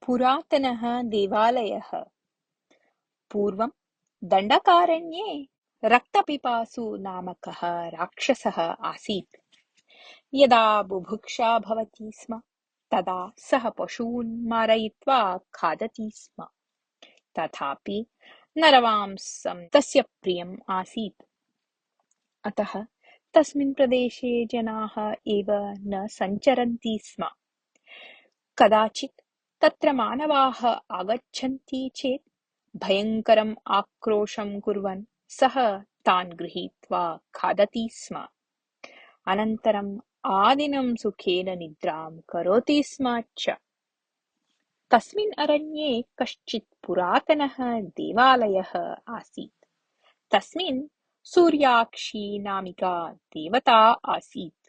पुरातनः देवालयः। पूर्वं दण्डकारण्ये रक्तपिपासु नामकः राक्षसः आसीत्। यदा बुभुक्षा भवति स्म तदा सः पशून् मारयित्वा खादति स्म। तथापि नरमांसं तस्य प्रियम् आसीत्। अतः तस्मिन् प्रदेशे जनाः एव न सञ्चरन्ति स्म। कदाचित् तत्र मानवाः आगच्छन्ति चेत् भयङ्करम् आक्रोशं कुर्वन् सः तान् गृहीत्वा खादति स्म। अनन्तरम् आदिनं सुखेन निद्रां करोति स्म च। तस्मिन् अरण्ये कश्चित् पुरातनः देवालयः आसीत्। तस्मिन् सूर्याक्षी नामिका देवता आसीत्।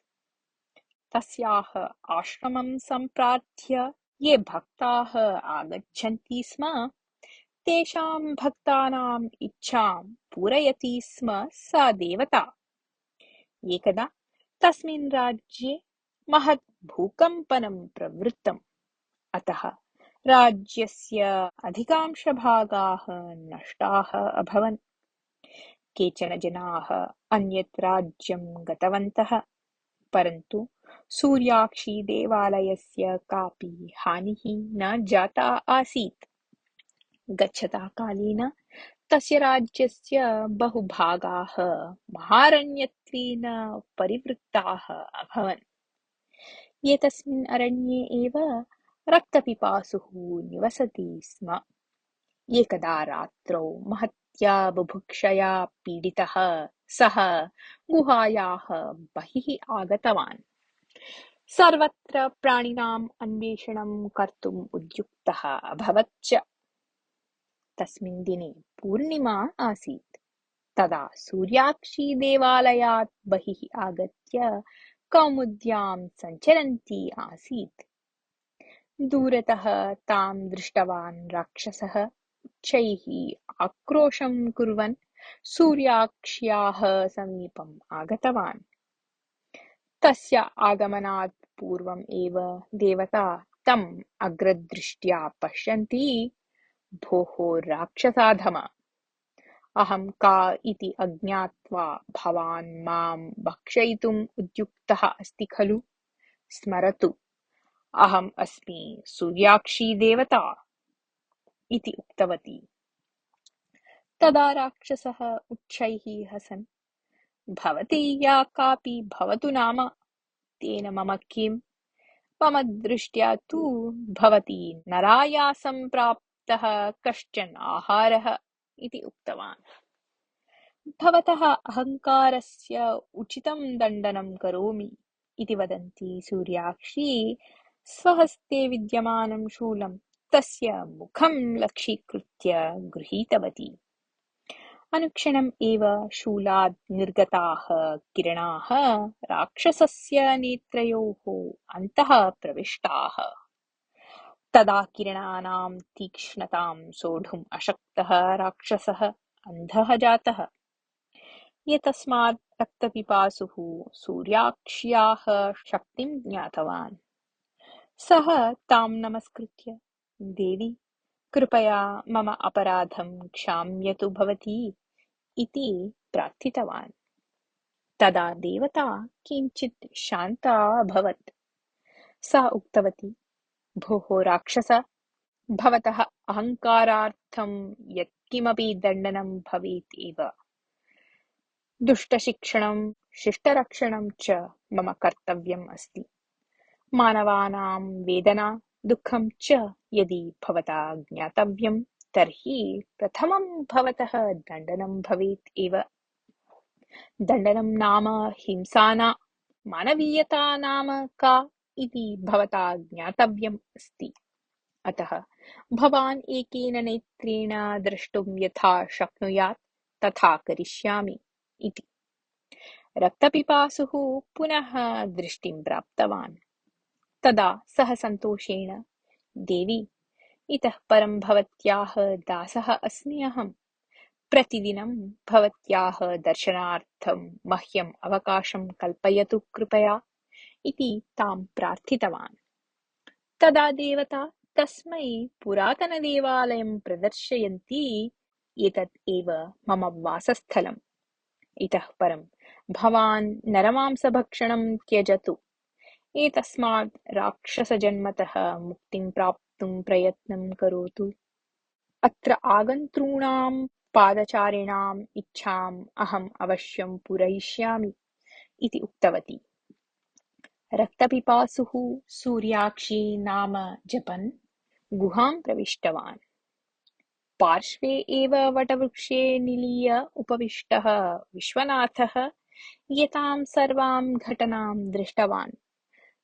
तस्याः आश्रमं सम्प्रार्थ्य ये भक्ताः आगच्छन्ति स्म तेषां भक्तानाम् इच्छां पूरयति स्म सा देवता। एकदा तस्मिन् राज्ये महत् भूकम्पनं प्रवृत्तम्। अतः राज्यस्य अधिकांशभागाः नष्टाः अभवन्। केचन जनाः अन्यत् राज्यं गतवन्तः, परन्तु सूर्याक्षी देवालयस्य कापि हानिः न जाता आसीत्। गच्छता कालेन तस्य राज्यस्य बहुभागाः महारण्यत्वेन परिवृत्ताः अभवन्। एतस्मिन् अरण्ये एव रक्तपिपासुः निवसति स्म। एकदा रात्रौ महत्या बुभुक्षया पीडितः सः गुहायाः बहिः आगतवान्। सर्वत्र प्राणिनाम् अन्वेषणं कर्तुम् उद्युक्तः अभवत् च। तस्मिन् दिने पूर्णिमा आसीत्। तदा सूर्याक्षी देवालयात् बहिः आगत्य कौमुद्यां सञ्चरन्ती आसीत्। दूरतः तां दृष्टवान् राक्षसः उच्चैः आक्रोशं कुर्वन् सूर्याक्ष्याः समीपम् आगतवान्। तस्य आगमनात् पूर्वम् एव देवता तम् अग्रदृष्ट्या पश्यन्ती, भोः राक्षसाधम, अहं का इति अज्ञात्वा भवान् मां भक्षयितुम् उद्युक्तः अस्ति खलु? स्मरतु, अहम् अस्मि सूर्याक्षी देवता इति उक्तवती। तदा राक्षसः उच्चैः हसन्, भवती या कापि भवतु नाम, तेन मम किम्? मम दृष्ट्या तु भवती नरायासं प्राप्तः कश्चन आहारः इति उक्तवान्। भवतः अहङ्कारस्य उचितं दण्डनं करोमि इति वदन्ती सूर्याक्षी स्वहस्ते विद्यमानं शूलं तस्य मुखं लक्ष्यीकृत्य गृहीतवती। अनुक्षणम् एव शूलात् निर्गताः किरणाः राक्षसस्य नेत्रयोः अन्तः प्रविष्टाः। तदा किरणानां तीक्ष्णतां सोढुम् अशक्तः राक्षसः अन्धः जातः। एतस्मात् रक्तपिपासुः सूर्याक्ष्याः शक्तिं ज्ञातवान्। सः तां नमस्कृत्य, देवी, कृपया मम अपराधं क्षाम्यतु भवती इति प्रार्थितवान्। तदा देवता किञ्चित् शान्ता अभवत्। सा उक्तवती, भोः राक्षस, भवतः अहङ्कारार्थं यत्किमपि दण्डनं भवेत् एव। दुष्टशिक्षणं शिष्टरक्षणं च मम कर्तव्यम् अस्ति। मानवानां वेदना दुःखं च यदि भवता ज्ञातव्यं तर्हि प्रथमं भवतः दण्डनं भवेत् एव। दण्डनं नाम हिंसा न, मानवीयता नाम का इति भवता ज्ञातव्यम् अस्ति। अतः भवान् एकेन नेत्रेण द्रष्टुं यथा शक्नुयात् तथा करिष्यामि इति। रक्तपिपासुः पुनः दृष्टिं प्राप्तवान्। तदा सः सन्तोषेण, देवी, इतः परं भवत्याः दासः अस्मि अहम्। प्रतिदिनं भवत्याः दर्शनार्थं मह्यम् अवकाशं कल्पयतु कृपया इति तां प्रार्थितवान्। तदा देवता तस्मै पुरातनदेवालयं प्रदर्शयन्ती, एतत् एव मम वासस्थलम्। इतः परं भवान् नरमांसभक्षणं त्यजतु। एतस्मात् राक्षसजन्मतः मुक्तिं प्राप्तुं प्रयत्नं करोतु। अत्र आगन्तॄणां पादचारिणाम् इच्छाम् अहम् अवश्यं पूरयिष्यामि इति उक्तवती। रक्तपिपासुः सूर्याक्षी नाम जपन् गुहां प्रविष्टवान्। पार्श्वे एव वटवृक्षे निलीय उपविष्टः विश्वनाथः एतां सर्वां घटनां दृष्टवान्।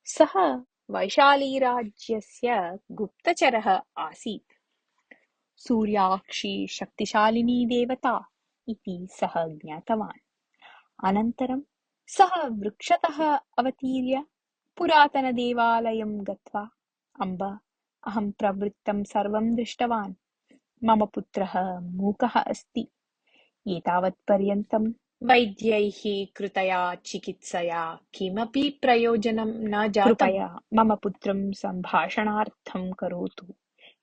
सः वैशालीराज्यस्य गुप्तचरः आसीत्। सूर्याक्षी शक्तिशालिनी देवता इति सः ज्ञातवान्। अनन्तरं सः वृक्षतः अवतीर्य पुरातनदेवालयं गत्वा, अम्ब, अहं प्रवृत्तं सर्वं दृष्टवान्। मम पुत्रः मूकः अस्ति। एतावत्पर्यन्तं वैद्यैः कृतया चिकित्सया किमपि प्रयोजनं न जातम्। कृपया मम पुत्रं सम्भाषणार्थं करोतु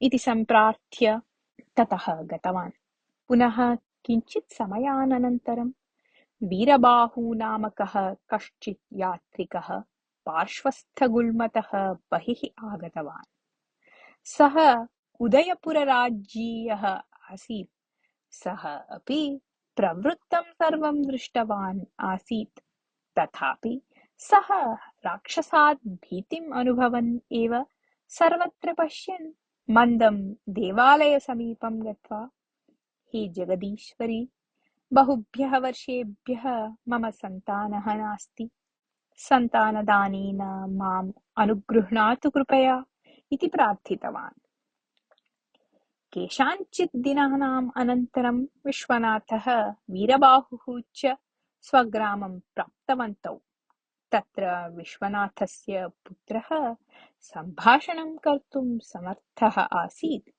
इति सम्प्रार्थ्य ततः गतवान्। पुनः किञ्चित् समयानन्तरं वीरबाहुनामकः कश्चित् यात्रिकः पार्श्वस्थगुल्मतः बहिः आगतवान्। सः उदयपुरराज्यीयः आसीत्। सः अपि प्रवृत्तं सर्वं दृष्टवान् आसीत्। तथापि सः राक्षसात् भीतिम् अनुभवन् एव सर्वत्र पश्यन् मन्दं देवालयसमीपं गत्वा, हे जगदीश्वरि, बहुभ्यः वर्षेभ्यः मम सन्तानः नास्ति। सन्तानदानेन माम् अनुगृह्णातु कृपया इति प्रार्थितवान्। केषाञ्चित् दिनानाम् अनन्तरं विश्वनाथः वीरबाहुः च स्वग्रामं प्राप्तवन्तौ। तत्र विश्वनाथस्य पुत्रः सम्भाषणं कर्तुं समर्थः आसीत्।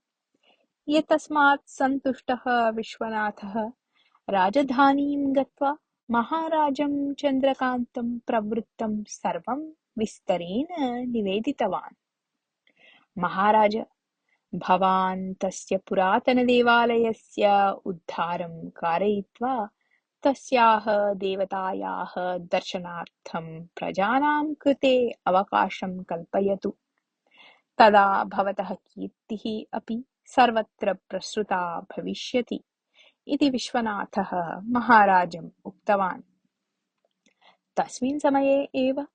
एतस्मात् सन्तुष्टः विश्वनाथः राजधानीं गत्वा महाराजं चन्द्रकान्तं प्रवृत्तं सर्वं विस्तरेण निवेदितवान्। महाराज, भवान् तस्य पुरातनदेवालयस्य उद्धारं कारयित्वा तस्याः देवतायाः दर्शनार्थं प्रजानां कृते अवकाशं कल्पयतु। तदा भवतः कीर्तिः अपि सर्वत्र प्रसृता भविष्यति इति विश्वनाथः महाराजम् उक्तवान्। तस्मिन् समये एव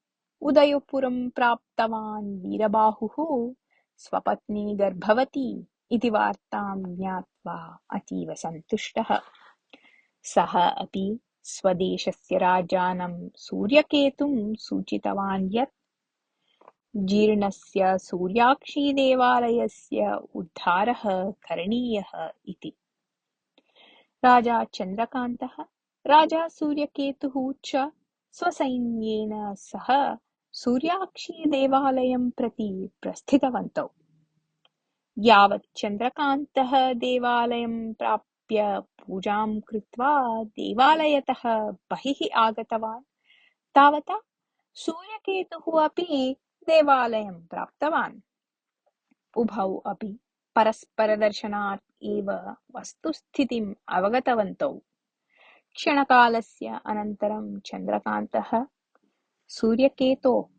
उदयपुरं प्राप्तवान् वीरबाहुः स्वपत्नी गर्भवती इति वार्तां ज्ञात्वा अतीव सन्तुष्टः। सः अपि स्वदेशस्य राजानं सूर्यकेतुं सूचितवान् यत् जीर्णस्य सूर्याक्षीदेवालयस्य उद्धारः करणीयः इति। राजा चन्द्रकान्तः, राजा सूर्यकेतुः च स्वसैन्येन सह सूर्याक्षीदेवालयं प्रति प्रस्थितवन्तौ। यावत् चन्द्रकान्तः देवालयं प्राप्य पूजां कृत्वा देवालयतः बहिः आगतवान्, तावता सूर्यकेतुः अपि देवालयं प्राप्तवान्। उभौ अपि परस्परदर्शनात् एव वस्तुस्थितिम् अवगतवन्तौ। क्षणकालस्य अनन्तरं चन्द्रकान्तः, सूर्यकेतो,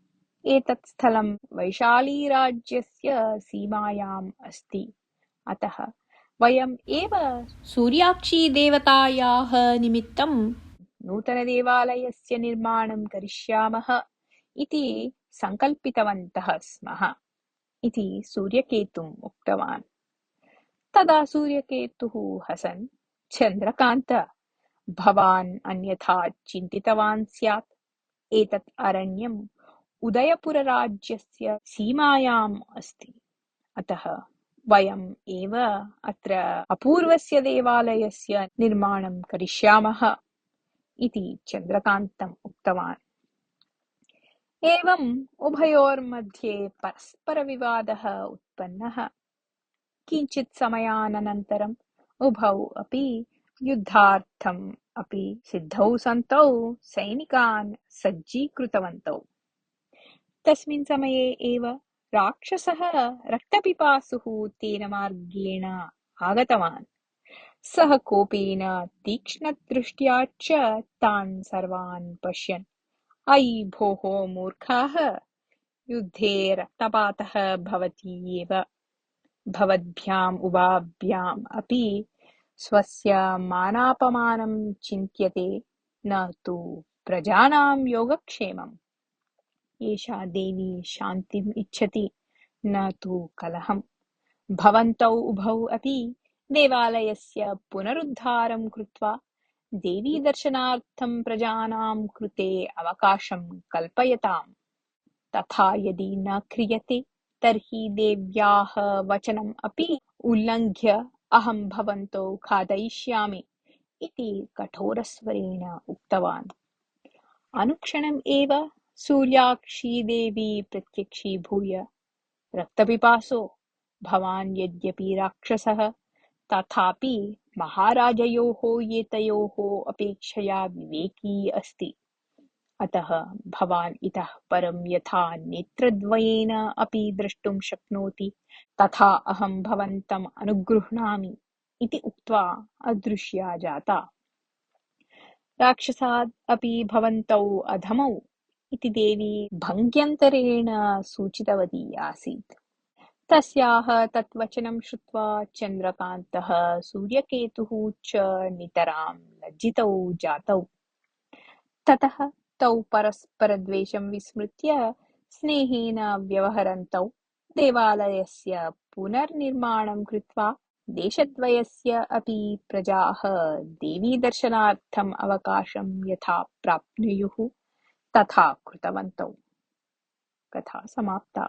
एतत् स्थलं वैशालीराज्यस्य सीमायाम् अस्ति। अतः वयम् एव सूर्याक्षीदेवतायाः निमित्तं नूतनदेवालयस्य निर्माणं करिष्यामः इति सङ्कल्पितवन्तः स्मः इति सूर्यकेतुम् उक्तवान्। तदा सूर्यकेतुः हसन्, चन्द्रकान्त, भवान् अन्यथा चिन्तितवान् स्यात्। एतत् अरण्यम् उदयपुरराज्यस्य सीमायाम् अस्ति। अतः वयम् एव अत्र अपूर्वस्य देवालयस्य निर्माणं करिष्यामः इति चन्द्रकान्तम् उक्तवान्। एवम् उभयोर्मध्ये परस्परविवादः उत्पन्नः। किञ्चित् समयानन्तरम् उभौ अपि युद्धार्थम् अपि सिद्धौ सन्तौ सैनिकान् सज्जीकृतवन्तौ। तस्मिन् समये एव राक्षसः रक्तपिपासुः तेन मार्गेण आगतवान्। सः कोपेन तीक्ष्णदृष्ट्या च तान् सर्वान् पश्यन्, अयि भोः मूर्खाः, युद्धे रक्तपातः भवति एव। भवद्भ्याम् उभाभ्याम् अपि स्वस्य मानापमानं चिन्त्यते, न तु प्रजानां योगक्षेमम्। एषा देवी शान्तिम् इच्छति, न तु कलहम्। भवन्तौ उभौ अपि देवालयस्य पुनरुद्धारं कृत्वा देवीदर्शनार्थं प्रजानां कृते अवकाशं कल्पयताम्। तथा यदि न क्रियते तर्हि देव्याः वचनम् अपि उल्लङ्घ्य अहं भवन्तौ घातयिष्यामि इति कठोरस्वरेण उक्तवान्। अनुक्षणम् एव सूर्याक्षी देवी प्रत्यक्षीभूय, रक्तपिपासो, भवान् यद्यपि राक्षसः तथापि महाराजयोः एतयोः अपेक्षया विवेकी अस्ति। अतः भवान् इतः परं यथा नेत्रद्वयेन अपि द्रष्टुं शक्नोति तथा अहं भवन्तम् अनुगृह्णामि इति उक्त्वा अदृश्या जाता। राक्षसाद् अपि भवन्तौ अधमौ इति देवी भङ्ग्यन्तरेण सूचितवती आसीत्। तस्याः तत् वचनं श्रुत्वा चन्द्रकान्तः सूर्यकेतुः च नितरां लज्जितौ जातौ। ततः तौ परस्परद्वेषं विस्मृत्य स्नेहेन व्यवहरन्तौ देवालयस्य पुनर्निर्माणं कृत्वा देशद्वयस्य अपि प्रजाः देवीदर्शनार्थम् अवकाशं यथा प्राप्नुयुः तथा कृतवन्तौ। कथा समाप्ता।